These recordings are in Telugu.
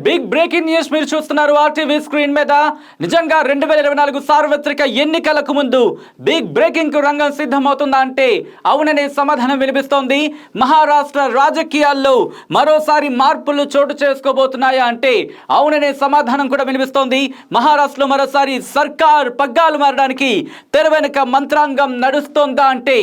బిగ్ బ్రేకింగ్ న్యూస్ మీరు చూస్తున్నారు ఆర్టీవీ స్క్రీన్ మీద. నిజంగా 2024 సార్వత్రిక ఎన్నికలకు ముందు బిగ్ బ్రేకింగ్ కు రంగం సిద్ధమవుతుందా అంటే అవుననే సమాధానం వినిపిస్తోంది. మహారాష్ట్ర రాజకీయాల్లో మరోసారి మార్పులు చోటు చేసుకోబోతున్నాయా అంటే అవుననే సమాధానం కూడా వినిపిస్తోంది. మహారాష్ట్రలో మరోసారి సర్కార్ పగ్గాలు మారడానికి తెర వెనుక మంత్రాంగం నడుస్తోందా అంటే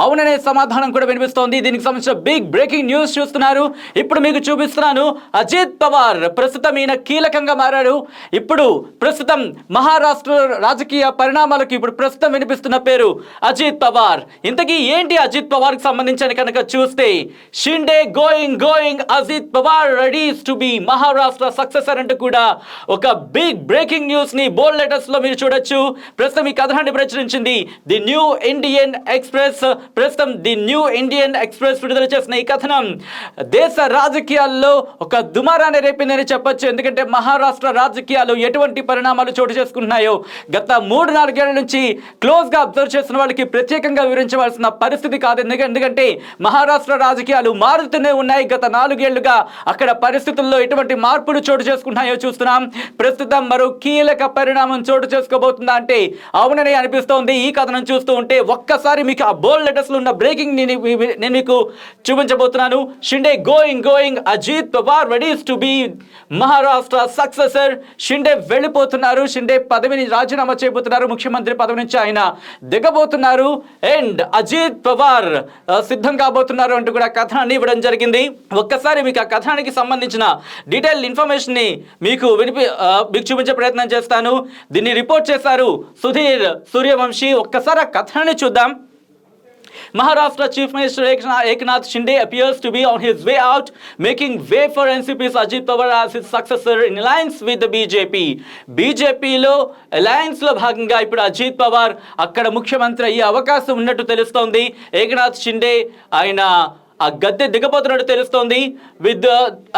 అవుననే సమాధానం కూడా వినిపిస్తోంది. దీనికి సంబంధించిన బిగ్ బ్రేకింగ్ న్యూస్ చూస్తున్నారు. ఇప్పుడు మీకు చూపిస్తున్నాను. అజిత్ పవార్ ప్రస్తుతం ఈయన కీలకంగా మారారు. ఇప్పుడు ప్రస్తుతం మహారాష్ట్ర రాజకీయ పరిణామాలకు ఇప్పుడు ప్రస్తుతం వినిపిస్తున్న పేరు అజిత్ పవార్. ఇంతకీ ఏంటి అజిత్ పవార్ కి సంబంధించిన కనుక చూస్తే Shinde going Ajit Pawar readies to be Maharashtra successor అంటూ కూడా ఒక బిగ్ బ్రేకింగ్ న్యూస్ ని బోల్డ్ లెటర్స్ లో మీరు చూడొచ్చు. ప్రస్తుతం ఈ కథనాన్ని ప్రచురించింది ది న్యూ ఇండియన్ ఎక్స్ప్రెస్. ప్రస్తుతం ది న్యూ ఇండియన్ ఎక్స్ప్రెస్ విడుదల చేసిన ఈ కథనం దేశ రాజకీయాల్లో ఒక దుమారాన్ని రేపిందని చెప్పొచ్చు. ఎందుకంటే మహారాష్ట్ర రాజకీయాలు ఎటువంటి పరిణామాలు చోటు చేసుకుంటున్నాయో గత 3-4 ఏళ్ల నుంచి క్లోజ్ గా అబ్జర్వ్ చేస్తున్న వాళ్ళకి ప్రత్యేకంగా వివరించవలసిన పరిస్థితి కాదు. ఎందుకంటే మహారాష్ట్ర రాజకీయాలు మారుతూనే ఉన్నాయి. గత 4 ఏళ్లుగా అక్కడ పరిస్థితుల్లో ఎటువంటి మార్పులు చోటు చేసుకుంటున్నాయో చూస్తున్నాం. ప్రస్తుతం మరో కీలక పరిణామం చోటు చేసుకోబోతుందా అంటే అవునని అనిపిస్తోంది. ఈ కథనం చూస్తూ ఉంటే ఒక్కసారి మీకు ఆ బోల్డ్ లెటర్స్ లో ఉన్న బ్రేకింగ్ నేను మీకు చూపించబోతున్నాను. Shinde going Ajit Pawar readies to be Maharashtra successor. Shinde వెళ్ళిపోతున్నారు. షిండే పదవిని రాజీనామా చేయబోతున్నారు. ముఖ్యమంత్రి పదవి నుంచి ఆయన దిగబోతున్నారు. అండ్ అజిత్ పవార్ సిద్ధం కాబోతున్నారు అంటూ కూడా కథనాన్ని ఇవ్వడం జరిగింది. ఒక్కసారి మీకు ఆ కథనానికి సంబంధించిన డీటెయిల్ ఇన్ఫర్మేషన్ ని మీకు చూపించే ప్రయత్నం చేస్తాను. దీన్ని రిపోర్ట్ చేశారు సుధీర్ సూర్యవంశీ. ఒక్కసారి ఆ కథనాన్ని చూద్దాం. Maharashtra Chief Minister Eknath Shinde appears to be on his way out, making way for NCP's Ajit Pawar as his successor in alliance with the BJP. BJPలో alliance లో భాగంగా ఇప్పుడు అజిత్ పవార్ అక్కడ ముఖ్యమంత్రి అయ్యే అవకాశం ఉన్నట్టు తెలుస్తోంది. ఏకనాథ్ షిండే ఆయన ఆ గద్దె దిగబోతున్నట్టు తెలుస్తోంది.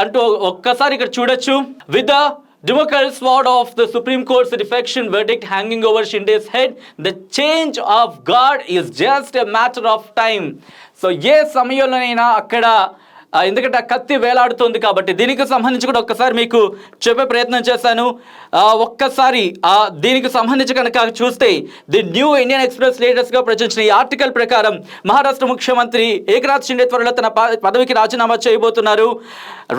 అంటూ ఒక్కసారి ఇక్కడ చూడొచ్చు. With Democratic sword of the Supreme Court's defection verdict hanging over Shinde's head, the change of guard is just a matter of time. So ఏ సమయంలోనైనా అక్కడ ఎందుకంటే ఆ కత్తి వేలాడుతుంది కాబట్టి దీనికి సంబంధించి కూడా ఒక్కసారి మీకు చెప్పే ప్రయత్నం చేశాను. ఒక్కసారి దీనికి సంబంధించి కనుక చూస్తే ది న్యూ ఇండియన్ ఎక్స్ప్రెస్ లేటెస్ట్గా ప్రచురించిన ఈ ఆర్టికల్ ప్రకారం మహారాష్ట్ర ముఖ్యమంత్రి ఏకనాథ్ షిండే త్వరలో తన పదవికి రాజీనామా చేయబోతున్నారు.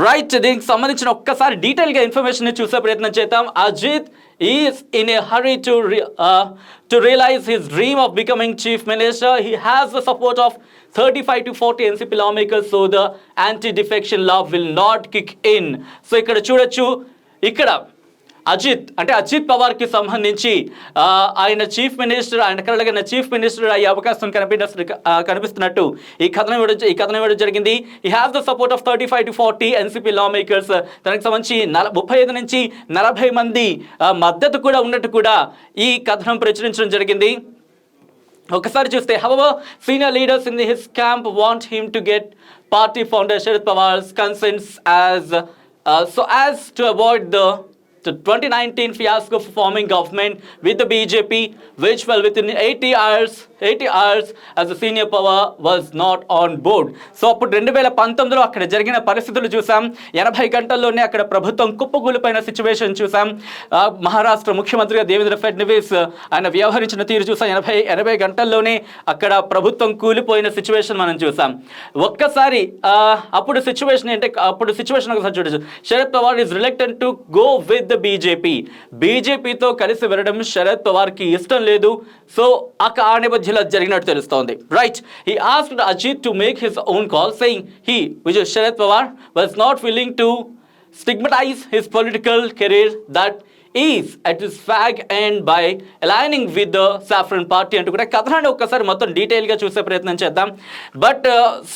రైట్, దీనికి సంబంధించిన ఒక్కసారి డీటెయిల్గా ఇన్ఫర్మేషన్ చూసే ప్రయత్నం చేద్దాం. Ajit is in a hurry to realize his dream of becoming chief minister. He has the support of 35 to 40 NCP lawmakers, so the anti-defection law will not kick in. So ఇక్కడ చూడొచ్చు. ఇక్కడ అజిత్ పవార్ కి సంబంధించి ఆయన చీఫ్ మినిస్టర్, ఆయన కలగన చీఫ్ మినిస్టర్ అయ్యే అవకాశం కనిపిస్తున్నట్టు ఈ కథనం ఇవ్వడం జరిగింది. ఈ has the support of 35 to 40 NCP law makers. తనకు సంబంధించి 35 నుంచి 40 మంది మద్దతు కూడా ఉన్నట్టు కూడా ఈ కథనం ప్రచురించడం జరిగింది. ఒకసారి చూస్తే however senior leaders in his camp want him to get party founder Sharad Pawar's consents as to avoid the 2019 fiasco of forming government with the BJP, which fell within 80 hours as the senior Pawar was not on board. So అప్పుడు 2019లో అక్కడ జరిగిన పరిస్థితులు చూసాం. 80 గంటల్లోనే అక్కడ ప్రభుత్వం కుప్పకూలిపోయిన సిచ్యువేషన్ చూసాం. మహారాష్ట్ర ముఖ్యమంత్రిగా దేవేంద్ర ఫడ్నవీస్ ఆయన వ్యవహరించిన తీరు చూసాం. 80 గంటల్లోనే అక్కడ ప్రభుత్వం కూలిపోయిన సిచ్యువేషన్ మనం చూసాం. ఒక్కసారి అప్పుడు సిచ్యువేషన్ ఒకసారి చూడొచ్చు. Sharad Pawar is reluctant to go with the బీజేపీతో కలిసి వెళ్ళడం శరద్ పవార్ కి ఇష్టం లేదు. సో ఆ నేపథ్యంలో జరిగినట్టు తెలుస్తోంది. Right, he asked Ajit to make his own call, saying he, which is Sharad Pawar, was not willing to stigmatize his political career that is at his fag end by aligning with the Saffron Party అంటూ కూడా కథనాన్ని ఒక్కసారి మొత్తం డీటెయిల్గా చూసే ప్రయత్నం చేద్దాం. బట్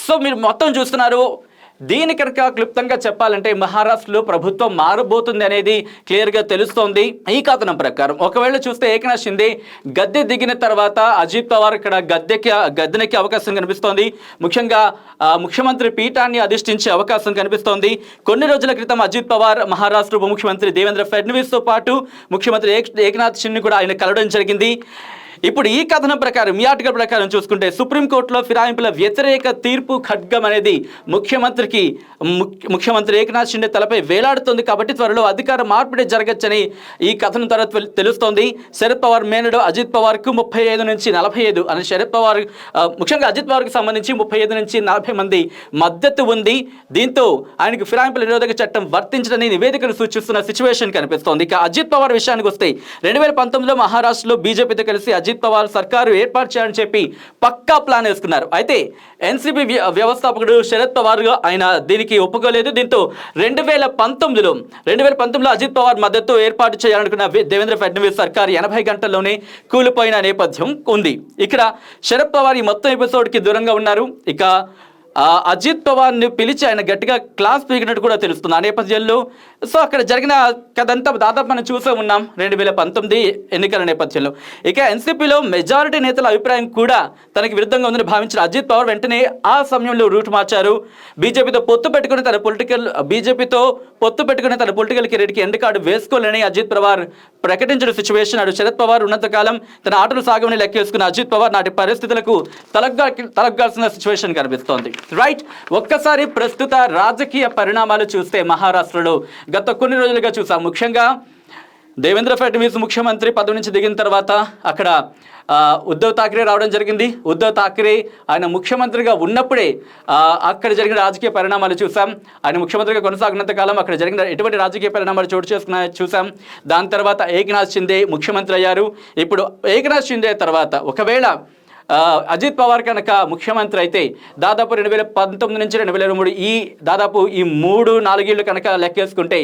సో మీరు మొత్తం చూస్తున్నారు. దీని కనుక క్లుప్తంగా చెప్పాలంటే మహారాష్ట్రలో ప్రభుత్వం మారబోతుంది అనేది క్లియర్గా తెలుస్తోంది. ఈ కథనం ప్రకారం ఒకవేళ చూస్తే ఏకనాథ్ షిండే గద్దె దిగిన తర్వాత అజిత్ పవార్ ఇక్కడ గద్దెనెక్కే అవకాశం కనిపిస్తోంది. ముఖ్యంగా ముఖ్యమంత్రి పీఠాన్ని అధిష్ఠించే అవకాశం కనిపిస్తోంది. కొన్ని రోజుల క్రితం అజిత్ పవార్ మహారాష్ట్ర ఉప ముఖ్యమంత్రి దేవేంద్ర ఫడ్నవీస్తో పాటు ముఖ్యమంత్రి ఏకనాథ్ షిండే కూడా ఆయన కలవడం జరిగింది. ఇప్పుడు ఈ కథనం ప్రకారం, ఈ ఆర్టికల్ ప్రకారం చూసుకుంటే సుప్రీంకోర్టులో ఫిరాయింపుల వ్యతిరేక తీర్పు ఖడ్గం అనేది ముఖ్యమంత్రి ఏకనాథ్ షిండే తలపై వేలాడుతుంది. కాబట్టి త్వరలో అధికార మార్పిడి జరగచ్చని ఈ కథనం తర్వాత తెలుస్తోంది. శరద్ పవార్ మేనడు అజిత్ పవార్కు 35 నుంచి 45 అని శరద్ పవార్ ముఖ్యంగా అజిత్ పవార్కి సంబంధించి 35 నుంచి 40 మంది మద్దతు ఉంది. దీంతో ఆయనకు ఫిరాయింపుల నిరోధక చట్టం వర్తించడని నివేదికను సూచిస్తున్న సిచ్యువేషన్ కనిపిస్తోంది. ఇక అజిత్ పవార్ విషయానికి వస్తే 2019లో మహారాష్ట్రలో బీజేపీతో కలిసి అజిత్ పవార్ సర్కారు ఏర్పాటు చేయాలని చెప్పి పక్కా ప్లాన్ వేసుకున్నారు. అయితే ఎన్సీపీ వ్యవస్థాపకుడు శరద్ పవార్ ఆయన దీనికి ఒప్పుకోలేదు. దీంతో 2019లో అజిత్ పవార్ మద్దతు ఏర్పాటు చేయాలనుకున్న దేవేంద్ర ఫడ్నవీస్ సర్కారు 80 గంటల్లోనే కూలిపోయిన నేపథ్యం ఉంది. ఇక్కడ శరద్ పవార్ ఈ మొత్తం ఎపిసోడ్కి దూరంగా ఉన్నారు. ఇక అజిత్ పవార్ని పిలిచి ఆయన గట్టిగా క్లాస్ పీకినట్టు కూడా తెలుస్తుంది ఆ నేపథ్యంలో. సో అక్కడ జరిగిన కథంతా దాదాపు మనం చూసే ఉన్నాం 2019 ఎన్నికల నేపథ్యంలో. ఇక ఎన్సీపీలో మెజారిటీ నేతల అభిప్రాయం కూడా తనకి విరుద్ధంగా ఉందని భావించిన అజిత్ పవార్ వెంటనే ఆ సమయంలో రూట్ మార్చారు. బీజేపీతో పొత్తు పెట్టుకుని తన పొలిటికల్ కెరీర్కి ఎండ్ కార్డు వేసుకోవాలని అజిత్ పవార్ ప్రకటించిన సిచ్యువేషన్. అటు శరద్ పవార్ ఉన్నంతకాలం తన ఆటలు సాగమని లెక్కేసుకున్న అజిత్ పవార్ నాటి పరిస్థితులకు తలగ్గాల్సిన సిచ్యువేషన్ కనిపిస్తోంది. రైట్, ఒక్కసారి ప్రస్తుత రాజకీయ పరిణామాలు చూస్తే మహారాష్ట్రలో గత కొన్ని రోజులుగా చూసాం. ముఖ్యంగా దేవేంద్ర ఫడ్నవీస్ ముఖ్యమంత్రి పదవి నుంచి దిగిన తర్వాత అక్కడ ఉద్ధవ్ ఠాక్రే రావడం జరిగింది. ఉద్ధవ్ ఠాక్రే ఆయన ముఖ్యమంత్రిగా ఉన్నప్పుడే అక్కడ జరిగిన రాజకీయ పరిణామాలు చూసాం. ఆయన ముఖ్యమంత్రిగా కొనసాగినంత కాలం అక్కడ జరిగిన ఎటువంటి రాజకీయ పరిణామాలు చోటు చేసుకున్నాయో చూసాం. దాని తర్వాత ఏకనాథ్ షిండే ముఖ్యమంత్రి అయ్యారు. ఇప్పుడు ఏకనాథ్ షిండే తర్వాత ఒకవేళ అజిత్ పవార్ కనుక ముఖ్యమంత్రి అయితే దాదాపు 2019 నుంచి 2023 దాదాపు ఈ 3-4 ఏళ్ళు కనుక లెక్కేసుకుంటే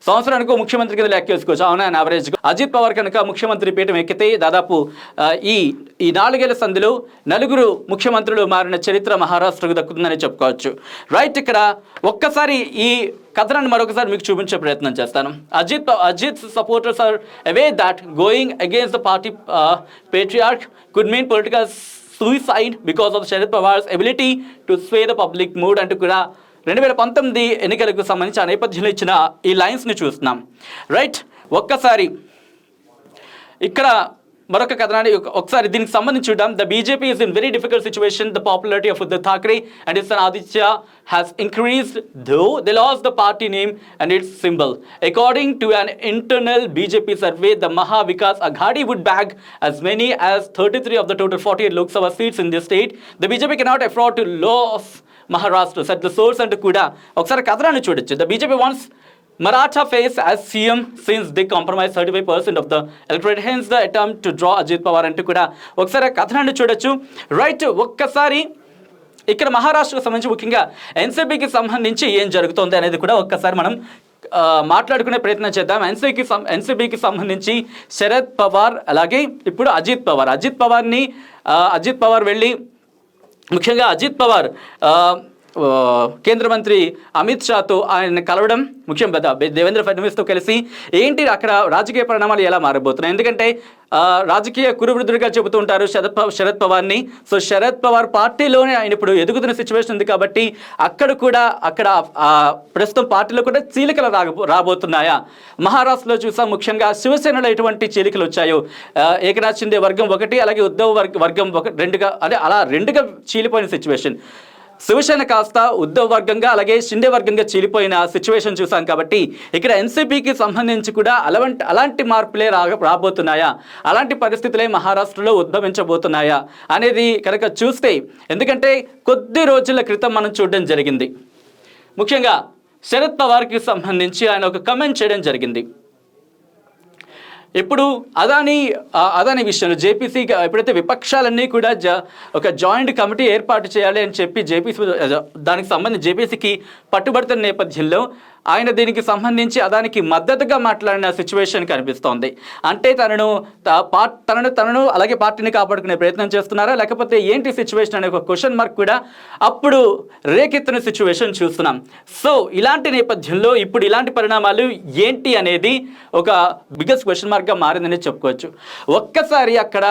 సంవత్సరానికి ముఖ్యమంత్రి కింద లెక్కేసుకోవచ్చు. అవునా, యావరేజ్ అజిత్ పవార్ కనుక ముఖ్యమంత్రి పీఠం ఎక్కితే దాదాపు ఈ 4 ఏళ్ల సంధిలో 4 ముఖ్యమంత్రులు మారిన చరిత్ర మహారాష్ట్రకు దక్కుతుందని చెప్పుకోవచ్చు. రైట్, ఇక్కడ ఒక్కసారి ఈ కథనాన్ని మరొకసారి మీకు చూపించే ప్రయత్నం చేస్తాను. Ajit supporters are away that going against the party patriarch could mean political suicide because of Sharad Pawar's ability to sway the public mood అంటూ కూడా 2019 ఎన్నికలకు సంబంధించి ఆ నేపథ్యంలో ఇచ్చిన ఈ లైన్స్ని చూస్తున్నాం. రైట్, ఒక్కసారి ఇక్కడ మరొక కథనాన్ని ఒకసారి దీనికి సంబంధించి చూద్దాం. The BJP is in very difficult situation. The popularity of Uddhav Thackeray and his son Aditya has increased though they last the party name and it's symbol. According to an internal BJP survey, the Maha Vikas Aghadi would bag as many as 33 of the total 48 Lok Sabha seats in this state. The BJP cannot afford to lose Maharashtra, said the source and kuda. ఒకసారి కథనాన్ని చూడొచ్చు. The BJP wants Maratha face as CM since they compromise 35% of the electorate, hence the attempt to draw Ajit Pawar అంటూ కూడా ఒకసారి కథనాన్ని చూడొచ్చు. రైట్, ఒక్కసారి ఇక్కడ మహారాష్ట్రకు సంబంధించి ముఖ్యంగా ఎన్సీపీకి సంబంధించి ఏం జరుగుతుంది అనేది కూడా ఒక్కసారి మనం మాట్లాడుకునే ప్రయత్నం చేద్దాం. ఎన్సీపీకి సంబంధించి శరద్ పవార్ అలాగే ఇప్పుడు అజిత్ పవార్ వెళ్ళి ముఖ్యంగా అజిత్ పవార్ కేంద్ర మంత్రి అమిత్ షాతో ఆయన కలవడం, ముఖ్యంగా దేవేంద్ర ఫడ్నవీస్తో కలిసి ఏంటి అక్కడ రాజకీయ పరిణామాలు ఎలా మారబోతున్నాయి. ఎందుకంటే రాజకీయ కురువృద్ధుడిగా చెబుతూ ఉంటారు శరద్ పవార్ని. సో శరద్ పవార్ పార్టీలోనే ఆయన ఇప్పుడు ఎదుగుతున్న సిచ్యువేషన్ ఉంది కాబట్టి అక్కడ ప్రస్తుతం పార్టీలో కూడా చీలికలు రాబోతున్నాయా. మహారాష్ట్రలో చూసాం ముఖ్యంగా శివసేనలో ఎటువంటి చీలికలు వచ్చాయో, ఏకనాథ్ షిండే వర్గం ఒకటి, అలాగే ఉద్ధవ్ వర్గం రెండుగా, అలా రెండుగా చీలిపోయిన సిచ్యువేషన్. శివసేన కాస్త ఉద్ధవ్ వర్గంగా అలాగే షిండే వర్గంగా చీలిపోయిన సిచ్యువేషన్ చూసాం. కాబట్టి ఇక్కడ ఎన్సీపీకి సంబంధించి కూడా అలాంటి మార్పులే రాబోతున్నాయా, అలాంటి పరిస్థితులే మహారాష్ట్రలో ఉద్భవించబోతున్నాయా అనేది కనుక చూస్తే, ఎందుకంటే కొద్ది రోజుల క్రితం మనం చూడడం జరిగింది. ముఖ్యంగా శరద్ పవార్కి సంబంధించి ఆయన ఒక కమెంట్ చేయడం జరిగింది. ఇప్పుడు అదానీ విషయంలో జేపీసీ ఎప్పుడైతే విపక్షాలన్నీ కూడా ఒక జాయింట్ కమిటీ ఏర్పాటు చేయాలి అని చెప్పి దానికి సంబంధించి జేపీసీకి పట్టుబడుతున్న నేపథ్యంలో ఆయన దీనికి సంబంధించి అదానికి మద్దతుగా మాట్లాడిన సిచ్యువేషన్ కనిపిస్తోంది. అంటే తనను అలాగే పార్టీని కాపాడుకునే ప్రయత్నం చేస్తున్నారా, లేకపోతే ఏంటి సిచ్యువేషన్ అనే ఒక క్వశ్చన్ మార్క్ కూడా అప్పుడు రేకెత్తిన సిచ్యువేషన్ చూస్తున్నాం. సో ఇలాంటి నేపథ్యంలో ఇప్పుడు ఇలాంటి పరిణామాలు ఏంటి అనేది ఒక బిగ్గెస్ట్ క్వశ్చన్ మార్క్గా మారిందని చెప్పుకోవచ్చు. ఒక్కసారి అక్కడ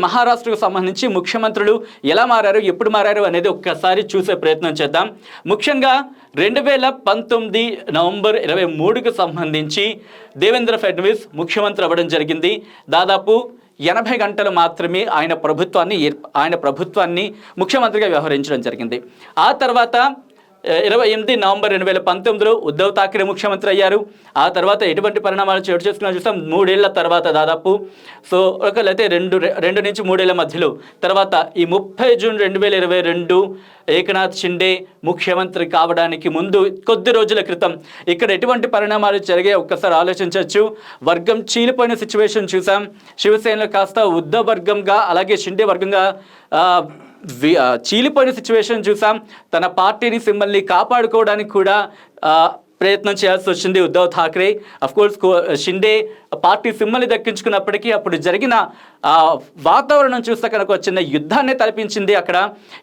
మహారాష్ట్రకు సంబంధించి ముఖ్యమంత్రులు ఎలా మారారు, ఎప్పుడు మారారు అనేది ఒక్కసారి చూసే ప్రయత్నం చేద్దాం. ముఖ్యంగా 2019 నవంబర్ 23కు సంబంధించి దేవేంద్ర ఫడ్నవీస్ ముఖ్యమంత్రి అవ్వడం జరిగింది. దాదాపు 80 గంటలు మాత్రమే ఆయన ప్రభుత్వాన్ని ముఖ్యమంత్రిగా వ్యవహరించడం జరిగింది. ఆ తర్వాత 28 నవంబర్ 2019లో ఉద్ధవ్ ఠాక్రే ముఖ్యమంత్రి అయ్యారు. ఆ తర్వాత ఎటువంటి పరిణామాలు చోటు చేసుకున్నా చూస్తాం. 3 ఏళ్ల తర్వాత దాదాపు ఒకళ్ళైతే రెండు నుంచి 3 ఏళ్ల మధ్యలో తర్వాత ఈ 30 జూన్ 2022 ఏకనాథ్ షిండే ముఖ్యమంత్రి కావడానికి ముందు కొద్ది రోజుల క్రితం ఇక్కడ ఎటువంటి పరిణామాలు జరిగాయి ఒక్కసారి ఆలోచించవచ్చు. వర్గం చీలిపోయిన సిచ్యువేషన్ చూసాం. శివసేనలో కాస్త ఉద్ధవ్ వర్గంగా అలాగే షిండే వర్గంగా చీలిపోయిన సిచ్యువేషన్ చూసాం. తన పార్టీని సింబల్ని కాపాడుకోవడానికి కూడా ప్రయత్నం చేయాల్సి వచ్చింది ఉద్ధవ్ ఠాక్రే. అఫ్కోర్స్ షిండే పార్టీ సింబల్ని దక్కించుకున్నప్పటికీ అప్పుడు జరిగిన వాతావరణం చూస్తే కనుక చిన్న యుద్ధాన్ని తలపించింది అక్కడ.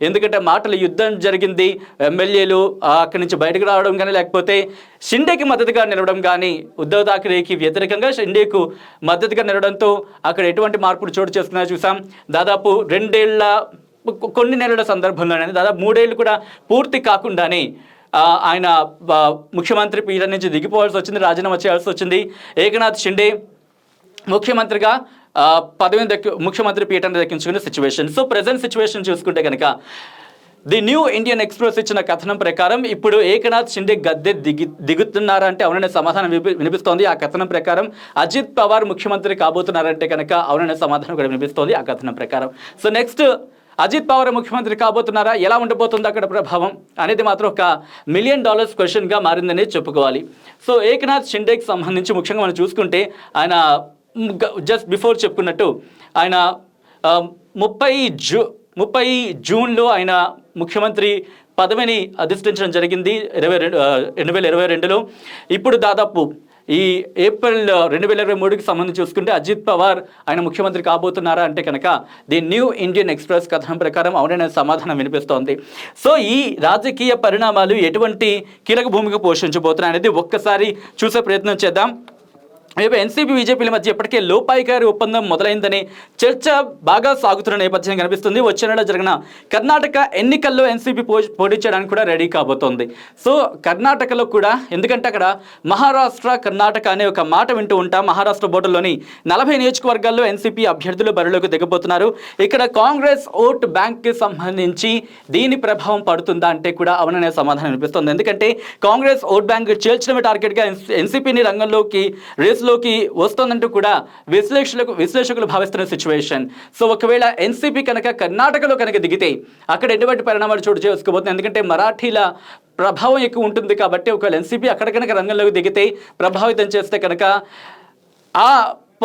ఎందుకంటే మాటల యుద్ధం జరిగింది. ఎమ్మెల్యేలు అక్కడి నుంచి బయటకు రావడం కానీ లేకపోతే షిండేకి మద్దతుగా నిలవడం కానీ ఉద్ధవ్ ఠాక్రేకి వ్యతిరేకంగా షిండేకు మద్దతుగా నిలవడంతో అక్కడ ఎటువంటి మార్పులు చోటు చేసుకున్నా చూసాం. దాదాపు 2 ఏళ్ల కొన్ని నెలల సందర్భంలోనే దాదాపు 3 ఏళ్ళు కూడా పూర్తి కాకుండానే ఆయన ముఖ్యమంత్రి పీఠం నుంచి దిగిపోవాల్సి వచ్చింది, రాజీనామా చేయాల్సి వచ్చింది. ఏకనాథ్ షిండే ముఖ్యమంత్రిగా ముఖ్యమంత్రి పీఠాన్ని దక్కించుకునే సిచ్యువేషన్. సో ప్రజెంట్ సిచ్యువేషన్ చూసుకుంటే కనుక ది న్యూ ఇండియన్ ఎక్స్ప్రెస్ ఇచ్చిన కథనం ప్రకారం ఇప్పుడు ఏకనాథ్ షిండే గద్దె దిగుతున్నారంటే అవుననే సమాధానం వినిపిస్తోంది. ఆ కథనం ప్రకారం అజిత్ పవార్ ముఖ్యమంత్రి కాబోతున్నారంటే కనుక అవుననే సమాధానం కూడా వినిపిస్తోంది ఆ కథనం ప్రకారం. సో నెక్స్ట్ అజిత్ పవార్ ముఖ్యమంత్రి కాబోతున్నారా, ఎలా ఉండబోతుంది అక్కడ ప్రభావం అనేది మాత్రం ఒక $1 మిలియన్ క్వశ్చన్గా మారిందని చెప్పుకోవాలి. సో ఏకనాథ్ షిండేకి సంబంధించి ముఖ్యంగా మనం చూసుకుంటే ఆయన జస్ట్ బిఫోర్ చెప్పుకున్నట్టు ఆయన 30 జూన్లో ఆయన ముఖ్యమంత్రి పదవిని అధిష్ఠించడం జరిగింది 2022లో. ఇప్పుడు దాదాపు ఈ ఏప్రిల్ 2023కి సంబంధించి చూసుకుంటే అజిత్ పవార్ ఆయన ముఖ్యమంత్రి కాబోతున్నారా అంటే కనుక ది న్యూ ఇండియన్ ఎక్స్ప్రెస్ కథనం ప్రకారం అవుననే సమాధానం వినిపిస్తోంది. సో ఈ రాజకీయ పరిణామాలు ఎటువంటి కీలక భూమిక పోషించబోతున్నాయి అనేది ఒక్కసారి చూసే ప్రయత్నం చేద్దాం. ఎన్సీపీ బీజేపీల మధ్య ఇప్పటికే లోపాయికారి ఒప్పందం మొదలైందని చర్చ బాగా సాగుతున్న నేపథ్యం కనిపిస్తుంది. వచ్చే నెల జరిగిన కర్ణాటక ఎన్నికల్లో ఎన్సీపీ పోటీ చేయడానికి కూడా రెడీ కాబోతోంది. సో కర్ణాటకలో కూడా ఎందుకంటే అక్కడ మహారాష్ట్ర కర్ణాటక అనే ఒక మాట వింటూ ఉంటాం. మహారాష్ట్ర బోర్డులోని 40 నియోజకవర్గాల్లో ఎన్సీపీ అభ్యర్థులు బరిలోకి దిగబోతున్నారు. ఇక్కడ కాంగ్రెస్ ఓట్ బ్యాంక్కి సంబంధించి దీని ప్రభావం పడుతుందా అంటే కూడా అవుననే సమాధానం వినిపిస్తుంది. ఎందుకంటే కాంగ్రెస్ ఓట్ బ్యాంక్ చేర్చడమే టార్గెట్గా ఎన్సీపీని రంగంలోకి లోకి వస్తుందంటూ కూడా విశ్లేషకులు భావిస్తున్న సిచ్యువేషన్. సో ఒకవేళ ఎన్సీపీ కనుక కర్ణాటకలో కనుక దిగితే అక్కడ ఎటువంటి పరిణామాలు చోటు చేసుకోబోతుంది. ఎందుకంటే మరాఠీల ప్రభావం ఎక్కువ ఉంటుంది కాబట్టి ఒకవేళ ఎన్సీపీ అక్కడ కనుక రంగంలోకి దిగితే ప్రభావితం చేస్తే కనుక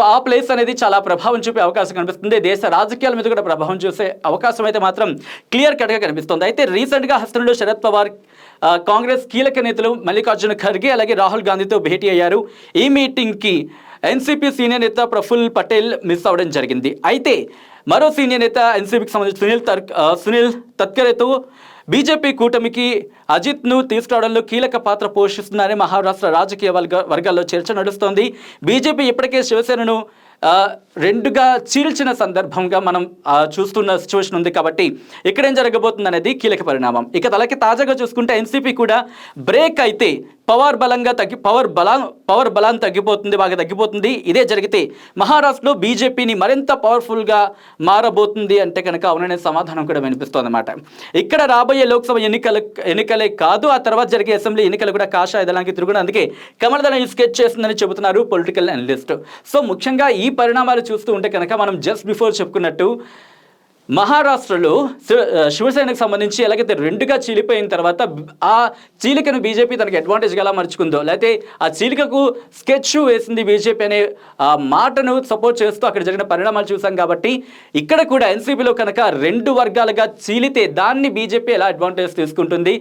ఆ ప్లేస్ అనేది చాలా ప్రభావం చూపే అవకాశం కనిపిస్తుంది. దేశ రాజకీయాల మీద కూడా ప్రభావం చూసే అవకాశం అయితే మాత్రం క్లియర్ కట్గా కనిపిస్తుంది. అయితే రీసెంట్గా హస్తంలో శరద్ పవార్ కాంగ్రెస్ కీలక నేతలు మల్లికార్జున ఖర్గే అలాగే రాహుల్ గాంధీతో భేటీ అయ్యారు. ఈ మీటింగ్కి ఎన్సీపీ సీనియర్ నేత ప్రఫుల్ పటేల్ మిస్ అవ్వడం జరిగింది. అయితే మరో సీనియర్ నేత ఎన్సీపీకి సంబంధించి సునీల్ తత్కరేతో బీజేపీ కూటమికి అజిత్ను తీసుకురావడంలో కీలక పాత్ర పోషిస్తున్నారని మహారాష్ట్ర రాజకీయ వర్గాల్లో చర్చ నడుస్తోంది. బీజేపీ ఇప్పటికే శివసేనను రెండుగా చీల్చిన సందర్భంగా మనం చూస్తున్న సిచ్యువేషన్ ఉంది. కాబట్టి ఇక్కడేం జరగబోతుంది అనేది కీలక పరిణామం. ఇక అలాగే తాజాగా చూసుకుంటే ఎన్సీపీ కూడా బ్రేక్ అయితే పవర్ బలం తగ్గిపోతుంది, బాగా తగ్గిపోతుంది. ఇదే జరిగితే మహారాష్ట్రలో బీజేపీని మరింత పవర్ఫుల్గా మారబోతుంది అంటే కనుక అవుననే సమాధానం కూడా వినిపిస్తుంది అన్నమాట. ఇక్కడ రాబోయే లోక్సభ ఎన్నికలే కాదు, ఆ తర్వాత జరిగే అసెంబ్లీ ఎన్నికలు కూడా కాషాయ దళానికి తిరుగుడు. అందుకే కమల దళం స్కెచ్ చేస్తుందని చెబుతున్నారు పొలిటికల్ అనలిస్ట్. సో ముఖ్యంగా ఈ పరిణామాలు చూస్తూ ఉంటే కనుక మనం జస్ట్ బిఫోర్ చెప్పుకున్నట్టు మహారాష్ట్రలో శివసేనకు సంబంధించి ఎలాగైతే రెండుగా చీలిపోయిన తర్వాత ఆ చీలికను బీజేపీ తనకి అడ్వాంటేజ్గా ఎలా మర్చుకుందో, లేకపోతే ఆ చీలికకు స్కెచ్ వేసింది బీజేపీ అనే ఆ మాటను సపోర్ట్ చేస్తూ అక్కడ జరిగిన పరిణామాలు చూసాం. కాబట్టి ఇక్కడ కూడా ఎన్సీపీలో కనుక 2 వర్గాలుగా చీలితే దాన్ని బీజేపీ ఎలా అడ్వాంటేజ్ తీసుకుంటుంది,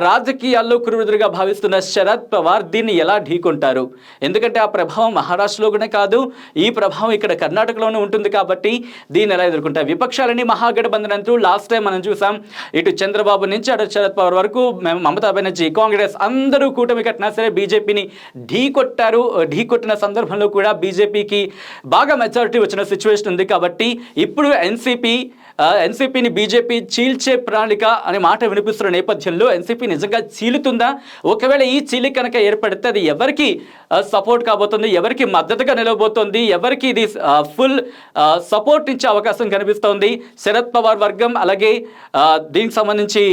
రాజకీయాల్లో కురువృదురుగా భావిస్తున్న శరద్ పవార్ దీన్ని ఎలా ఢీకొంటారు. ఎందుకంటే ఆ ప్రభావం మహారాష్ట్రలోనే కాదు, ఈ ప్రభావం ఇక్కడ కర్ణాటకలోనే ఉంటుంది. కాబట్టి దీన్ని ఎలా ఎదుర్కొంటారు. విపక్షాలని మహాగఠబంధన్ అంటూ లాస్ట్ టైం మనం చూసాం. ఇటు చంద్రబాబు నుంచి అటు శరద్ పవార్ వరకు మమతా బెనర్జీ, కాంగ్రెస్ అందరూ కూటమి కట్టినా సరే బీజేపీని ఢీకొట్టిన సందర్భంలో కూడా బీజేపీకి బాగా మెజారిటీ వచ్చిన సిచ్యువేషన్ ఉంది. కాబట్టి ఇప్పుడు ఎన్సీపీ ఎన్సీపీని బీజేపీ చీల్చే ప్రణాళిక అనే మాట వినిపిస్తున్న నేపథ్యంలో ఎన్సీపీ నిజంగా చీలుతుందా? ఒకవేళ ఈ చీలి కనుక ఏర్పడితే అది ఎవరికి సపోర్ట్ కాబోతుంది, ఎవరికి మద్దతుగా నిలవబోతోంది, ఎవరికి ఇది ఫుల్ సపోర్ట్ ఇచ్చే అవకాశం కనిపిస్తోంది? శరద్ పవార్ వర్గం అలాగే దీనికి సంబంధించి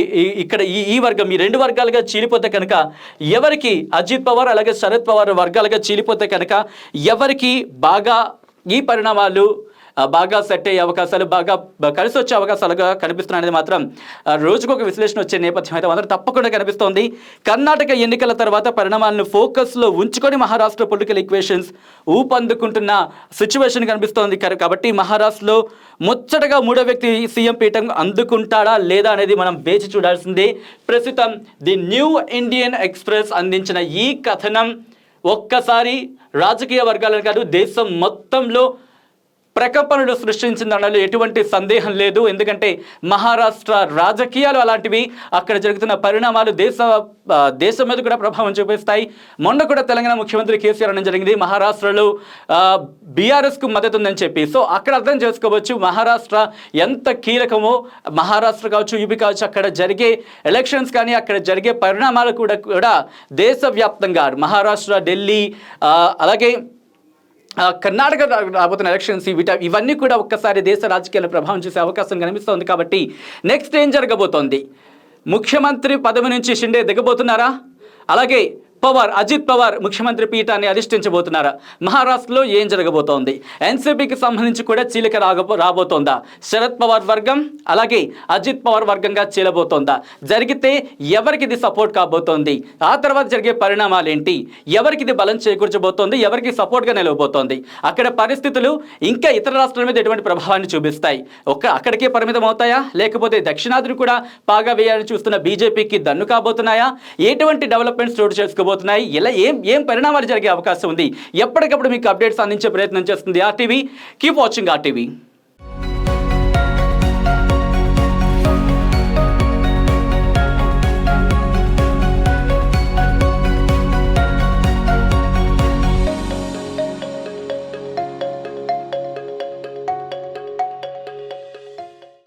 ఇక్కడ ఈ వర్గం, ఈ రెండు వర్గాలుగా చీలిపోతే కనుక ఎవరికి, అజిత్ పవార్ అలాగే శరద్ పవార్ వర్గాలుగా చీలిపోతే కనుక ఎవరికి బాగా ఈ పరిణామాలు బాగా సెట్ అయ్యే అవకాశాలు, బాగా కలిసి వచ్చే అవకాశాలుగా కనిపిస్తున్నాయనేది మాత్రం రోజుకొక విశ్లేషణ వచ్చే నేపథ్యం అయితే మాత్రం తప్పకుండా కనిపిస్తోంది. కర్ణాటక ఎన్నికల తర్వాత పరిణామాలను ఫోకస్లో ఉంచుకొని మహారాష్ట్ర పొలిటికల్ ఈక్వేషన్స్ ఊపందుకుంటున్న సిచ్యువేషన్ కనిపిస్తోంది. కాబట్టి మహారాష్ట్రలో ముచ్చటగా మూడో వ్యక్తి సీఎం పీఠం అందుకుంటాడా లేదా అనేది మనం వేచి చూడాల్సిందే. ప్రస్తుతం ది న్యూ ఇండియన్ ఎక్స్ప్రెస్ అందించిన ఈ కథనం ఒక్కసారి రాజకీయ వర్గాలను కాదు దేశం మొత్తంలో ప్రకంపనలు సృష్టించిందనలో ఎటువంటి సందేహం లేదు. ఎందుకంటే మహారాష్ట్ర రాజకీయాలు అలాంటివి, అక్కడ జరుగుతున్న పరిణామాలు దేశం మీద కూడా ప్రభావం చూపిస్తాయి. మొన్న కూడా తెలంగాణ ముఖ్యమంత్రి కేసీఆర్ అనడం జరిగింది మహారాష్ట్రలో బీఆర్ఎస్కు మద్దతు ఉందని చెప్పి. సో అక్కడ అర్థం చేసుకోవచ్చు మహారాష్ట్ర ఎంత కీలకమో. మహారాష్ట్ర కావచ్చు, యూపీ కావచ్చు, అక్కడ జరిగే ఎలక్షన్స్ కానీ అక్కడ జరిగే పరిణామాలు కూడా దేశవ్యాప్తంగా మహారాష్ట్ర, ఢిల్లీ అలాగే కర్ణాటక రాబోతున్న ఎలక్షన్స్ ఇవన్నీ కూడా ఒక్కసారి దేశ రాజకీయాల ప్రభావం చూసే అవకాశం కనిపిస్తోంది. కాబట్టి నెక్స్ట్ ఏం జరగబోతోంది? ముఖ్యమంత్రి పదవి నుంచి షిండే దిగబోతున్నారా? అలాగే అజిత్ పవార్ ముఖ్యమంత్రి పీఠాన్ని అధిష్ఠించబోతున్నారా? మహారాష్ట్రలో ఏం జరగబోతోంది? ఎన్సీపీకి సంబంధించి కూడా చీలిక రాబోతోందా? శరద్ పవార్ వర్గం అలాగే అజిత్ పవార్ వర్గంగా చీలబోతోందా? జరిగితే ఎవరికి ఇది సపోర్ట్ కాబోతోంది? ఆ తర్వాత జరిగే పరిణామాలు ఏంటి? ఎవరికి ఇది బలం చేకూర్చబోతోంది? ఎవరికి సపోర్ట్గా నిలవబోతోంది? అక్కడ పరిస్థితులు ఇంకా ఇతర రాష్ట్రాల మీద ఎటువంటి ప్రభావాన్ని చూపిస్తాయి? అక్కడికే పరిమితం అవుతాయా, లేకపోతే దక్షిణాదిని కూడా పాగా వేయాలని చూస్తున్న బీజేపీకి దన్ను కాబోతున్నాయా? ఎటువంటి డెవలప్మెంట్స్ చోటు చేసుకోబోతున్నాయి? ఇలా ఏం పరిణామాలు జరిగే అవకాశం ఉంది? ఎప్పటికప్పుడు మీకు అప్డేట్స్ అందించే ప్రయత్నం చేస్తుంది ఆర్టీవీ. Keep watching RTV.